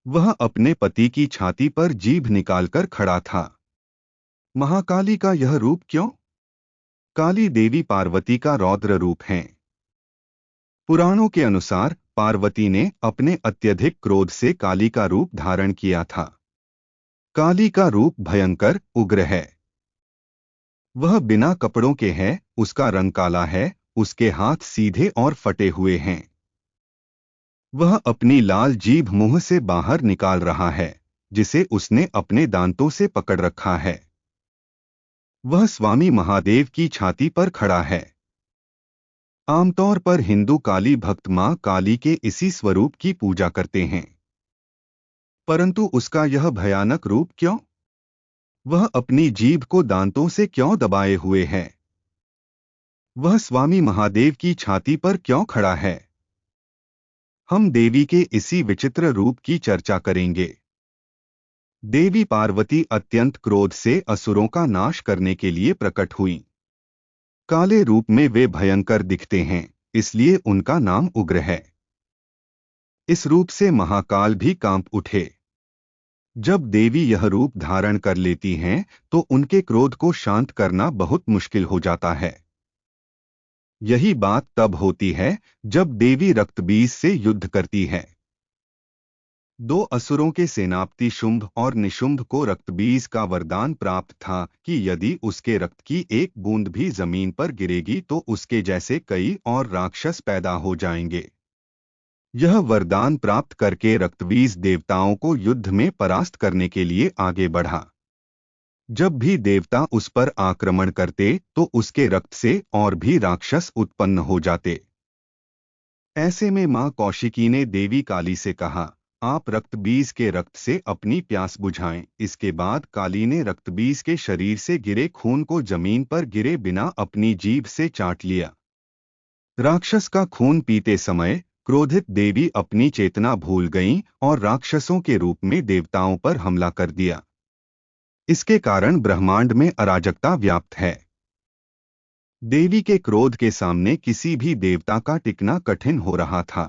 वह अपने पति की छाती पर जीभ निकालकर खड़ा था। महाकाली का यह रूप क्यों? काली देवी पार्वती का रौद्र रूप हैं। पुराणों के अनुसार पार्वती ने अपने अत्यधिक क्रोध से काली का रूप धारण किया था। काली का रूप भयंकर, उग्र है। वह बिना कपड़ों के है, उसका रंग काला है, उसके हाथ सीधे और फटे हुए हैं। वह अपनी लाल जीभ मुंह से बाहर निकाल रहा है, जिसे उसने अपने दांतों से पकड़ रखा है। वह स्वामी महादेव की छाती पर खड़ा है। आमतौर पर हिंदू काली भक्त मां काली के इसी स्वरूप की पूजा करते हैं। परंतु उसका यह भयानक रूप क्यों? वह अपनी जीभ को दांतों से क्यों दबाए हुए है? वह स्वामी महादेव की छाती पर क्यों खड़ा है? हम देवी के इसी विचित्र रूप की चर्चा करेंगे। देवी पार्वती अत्यंत क्रोध से असुरों का नाश करने के लिए प्रकट हुई। काले रूप में वे भयंकर दिखते हैं, इसलिए उनका नाम उग्र है। इस रूप से महाकाल भी कांप उठे। जब देवी यह रूप धारण कर लेती हैं, तो उनके क्रोध को शांत करना बहुत मुश्किल हो जाता है। यही बात तब होती है जब देवी रक्तबीज से युद्ध करती है। दो असुरों के सेनापति शुंभ और निशुंभ को रक्तबीज का वरदान प्राप्त था कि यदि उसके रक्त की एक बूंद भी जमीन पर गिरेगी तो उसके जैसे कई और राक्षस पैदा हो जाएंगे। यह वरदान प्राप्त करके रक्तबीज देवताओं को युद्ध में परास्त करने के लिए आगे बढ़ा। जब भी देवता उस पर आक्रमण करते तो उसके रक्त से और भी राक्षस उत्पन्न हो जाते। ऐसे में मां कौशिकी ने देवी काली से कहा, आप रक्तबीज के रक्त से अपनी प्यास बुझाएं। इसके बाद काली ने रक्तबीज के शरीर से गिरे खून को जमीन पर गिरे बिना अपनी जीभ से चाट लिया। राक्षस का खून पीते समय क्रोधित देवी अपनी चेतना भूल गईं और राक्षसों के रूप में देवताओं पर हमला कर दिया। इसके कारण ब्रह्मांड में अराजकता व्याप्त है। देवी के क्रोध के सामने किसी भी देवता का टिकना कठिन हो रहा था।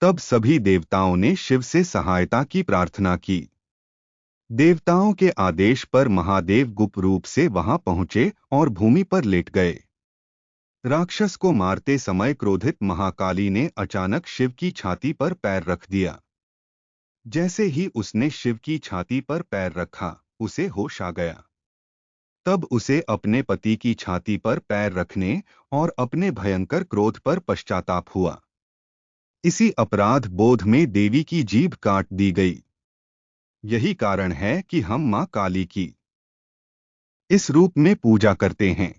तब सभी देवताओं ने शिव से सहायता की प्रार्थना की। देवताओं के आदेश पर महादेव गुप्त रूप से वहां पहुंचे और भूमि पर लेट गए। राक्षस को मारते समय क्रोधित महाकाली ने अचानक शिव की छाती पर पैर रख दिया। जैसे ही उसने शिव की छाती पर पैर रखा, उसे होश आ गया। तब उसे अपने पति की छाती पर पैर रखने और अपने भयंकर क्रोध पर पश्चाताप हुआ। इसी अपराध बोध में देवी की जीभ काट दी गई। यही कारण है कि हम मां काली की इस रूप में पूजा करते हैं।